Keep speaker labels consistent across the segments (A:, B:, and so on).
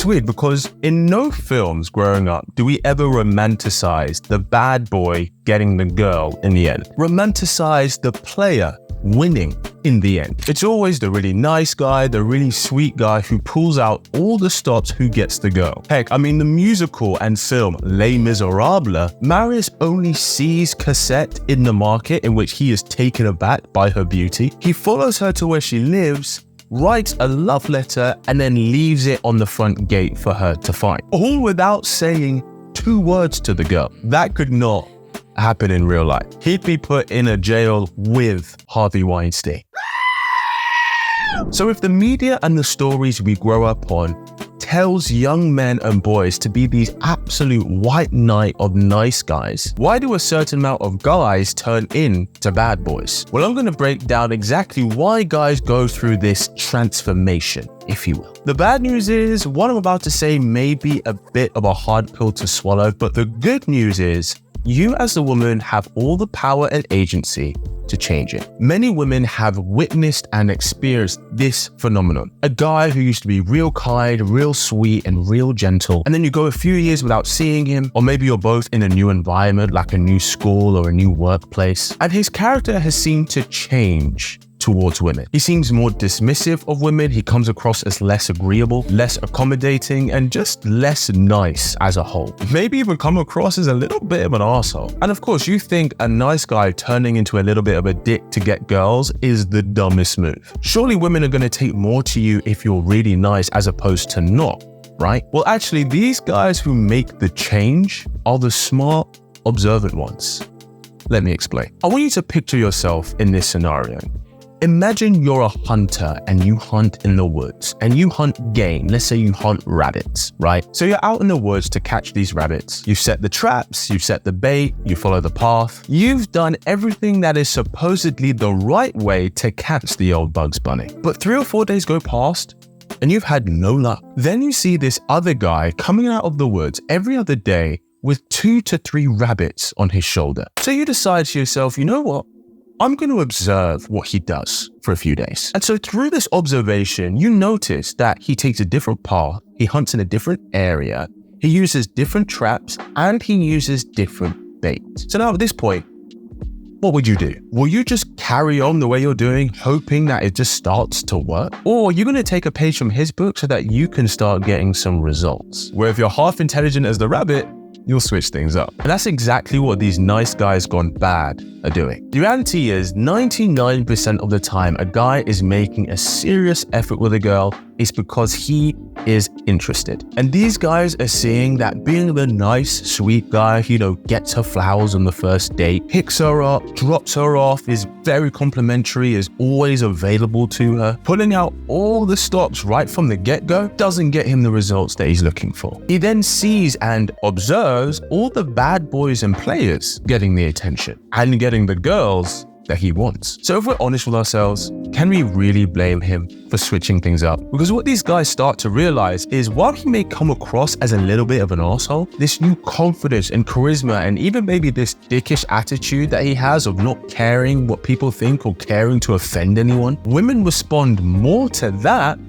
A: It's weird because in no films growing up do we ever romanticize the bad boy getting the girl in the end. Romanticize the player winning in the end. It's always the really nice guy, the really sweet guy who pulls out all the stops who gets the girl. Heck, I mean the musical and film Les Miserables, Marius only sees Cosette in the market in which he is taken aback by her beauty. He follows her to where she lives, writes a love letter, and then leaves it on the front gate for her to find. All without saying 2 words to the girl. That could not happen in real life. He'd be put in a jail with Harvey Weinstein. So if the media and the stories we grow up on tells young men and boys to be these absolute white knight of nice guys, why do a certain amount of guys turn into bad boys? Well, I'm going to break down exactly why guys go through this transformation, if you will. The bad news is, what I'm about to say may be a bit of a hard pill to swallow, but the good news is, you as a woman have all the power and agency to change it. Many women have witnessed and experienced this phenomenon. A guy who used to be real kind, real sweet, and real gentle, and then you go a few years without seeing him, or maybe you're both in a new environment like a new school or a new workplace, and his character has seemed to change towards women. He seems more dismissive of women, he comes across as less agreeable, less accommodating, and just less nice as a whole. Maybe even come across as a little bit of an arsehole. And of course, you think a nice guy turning into a little bit of a dick to get girls is the dumbest move. Surely women are going to take more to you if you're really nice as opposed to not, right? Well, actually, these guys who make the change are the smart, observant ones. Let me explain. I want you to picture yourself in this scenario. Imagine you're a hunter and you hunt in the woods and you hunt game. Let's say you hunt rabbits, right? So you're out in the woods to catch these rabbits. You set the traps, you set the bait, you follow the path. You've done everything that is supposedly the right way to catch the old Bugs Bunny. But 3 or 4 days go past and you've had no luck. Then you see this other guy coming out of the woods every other day with 2 to 3 rabbits on his shoulder. So you decide to yourself, you know what? I'm going to observe what he does for a few days. And so through this observation, you notice that he takes a different path, he hunts in a different area, he uses different traps, and he uses different bait. So now at this point, what would you do? Will you just carry on the way you're doing, hoping that it just starts to work? Or are you going to take a page from his book so that you can start getting some results? Where if you're half intelligent as the rabbit, you'll switch things up. And that's exactly what these nice guys gone bad are doing. The reality is 99% of the time a guy is making a serious effort with a girl is because he is interested. And these guys are seeing that being the nice, sweet guy, gets her flowers on the first date, picks her up, drops her off, is very complimentary, is always available to her, pulling out all the stops right from the get-go doesn't get him the results that he's looking for. He then sees and observes all the bad boys and players getting the attention and getting the girls that he wants. So if we're honest with ourselves, can we really blame him for switching things up? Because what these guys start to realize is while he may come across as a little bit of an asshole, this new confidence and charisma and even maybe this dickish attitude that he has of not caring what people think or caring to offend anyone, women respond more to that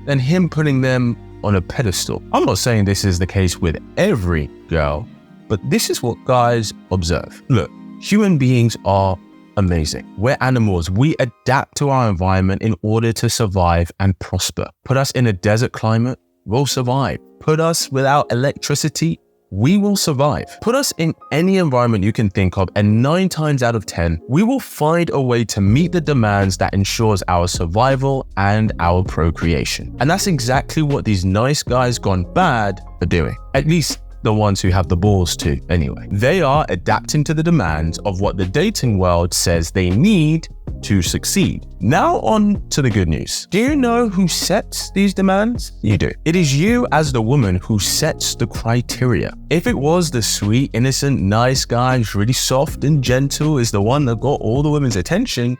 A: than him putting them on a pedestal. I'm not saying this is the case with every girl, but this is what guys observe. Look, human beings are amazing. We're animals. We adapt to our environment in order to survive and prosper. Put us in a desert climate, we'll survive. Put us without electricity, we will survive. Put us in any environment you can think of, and 9 times out of 10, we will find a way to meet the demands that ensures our survival and our procreation. And that's exactly what these nice guys gone bad are doing. At least the ones who have the balls to, anyway. They are adapting to the demands of what the dating world says they need to succeed. Now on to the good news. Do you know who sets these demands? You do. It is you as the woman who sets the criteria. If it was the sweet, innocent, nice guy who's really soft and gentle is the one that got all the women's attention,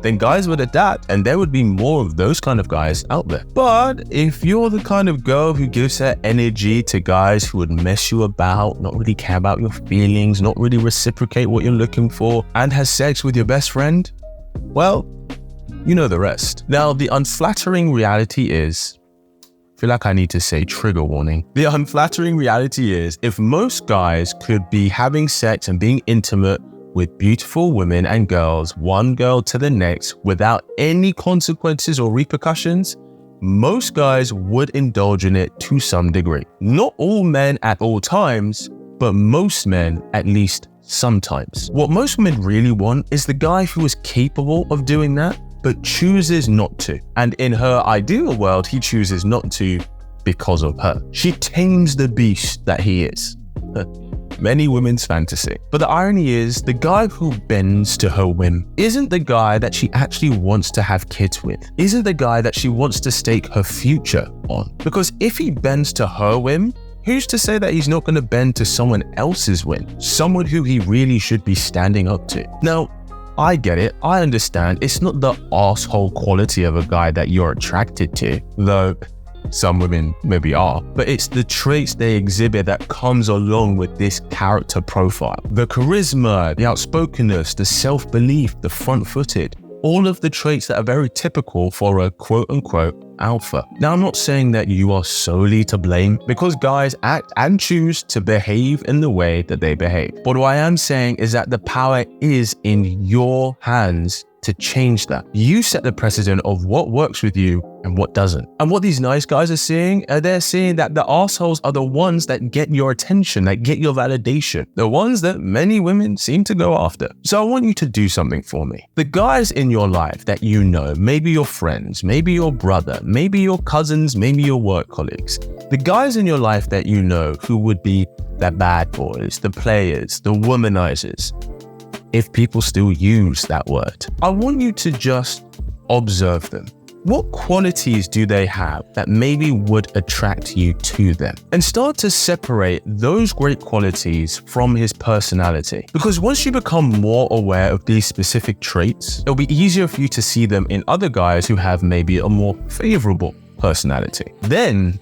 A: then guys would adapt and there would be more of those kind of guys out there. But if you're the kind of girl who gives her energy to guys who would mess you about, not really care about your feelings, not really reciprocate what you're looking for, and has sex with your best friend, well, you know the rest. Now, the unflattering reality is, feel like I need to say trigger warning. The unflattering reality is, if most guys could be having sex and being intimate with beautiful women and girls, one girl to the next, without any consequences or repercussions, most guys would indulge in it to some degree. Not all men at all times, but most men at least sometimes. What most women really want is the guy who is capable of doing that, but chooses not to. And in her ideal world, he chooses not to because of her. She tames the beast that he is. Many women's fantasy. But the irony is, the guy who bends to her whim isn't the guy that she actually wants to have kids with, isn't the guy that she wants to stake her future on. Because if he bends to her whim, who's to say that he's not going to bend to someone else's whim? Someone who he really should be standing up to. Now, I get it, I understand, it's not the arsehole quality of a guy that you're attracted to, though some women maybe are, but it's the traits they exhibit that comes along with this character profile. The charisma, the outspokenness, the self-belief, the front-footed, all of the traits that are very typical for a quote-unquote alpha. Now, I'm not saying that you are solely to blame, because guys act and choose to behave in the way that they behave. But what I am saying is that the power is in your hands to change that. You set the precedent of what works with you and what doesn't. And what these nice guys are seeing, they're seeing that the assholes are the ones that get your attention, that get your validation, the ones that many women seem to go after. So I want you to do something for me. The guys in your life that you know, maybe your friends, maybe your brother, maybe your cousins, maybe your work colleagues, the guys in your life that you know who would be the bad boys, the players, the womanizers, if people still use that word, I want you to just observe them. What qualities do they have that maybe would attract you to them? And start to separate those great qualities from his personality. Because once you become more aware of these specific traits, it'll be easier for you to see them in other guys who have maybe a more favorable personality. Then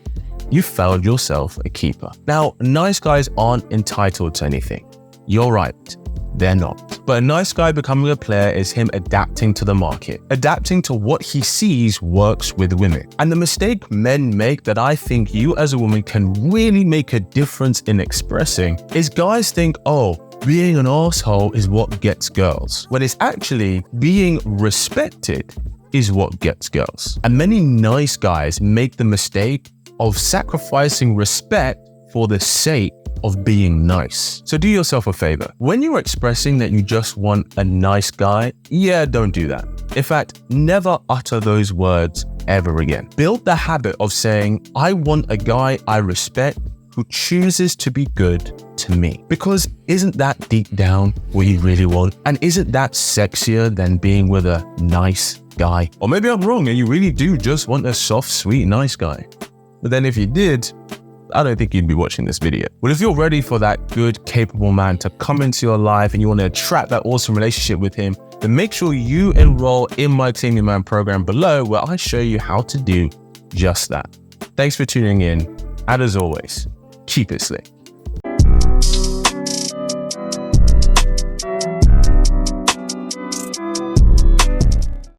A: you found yourself a keeper. Now, nice guys aren't entitled to anything. You're right. They're not. But a nice guy becoming a player is him adapting to the market, adapting to what he sees works with women. And the mistake men make that I think you as a woman can really make a difference in expressing is guys think, oh, being an asshole is what gets girls, when it's actually being respected is what gets girls. And many nice guys make the mistake of sacrificing respect for the sake of being nice. So do yourself a favor. When you're expressing that you just want a nice guy, don't do that. In fact, never utter those words ever again. Build the habit of saying, I want a guy I respect who chooses to be good to me. Because isn't that deep down what you really want? And isn't that sexier than being with a nice guy? Or maybe I'm wrong and you really do just want a soft, sweet, nice guy. But then if you did, I don't think you'd be watching this video. Well, if you're ready for that good, capable man to come into your life and you want to attract that awesome relationship with him, then make sure you enroll in my Claim Your Man program below, where I show you how to do just that. Thanks for tuning in. And as always, keep it slick.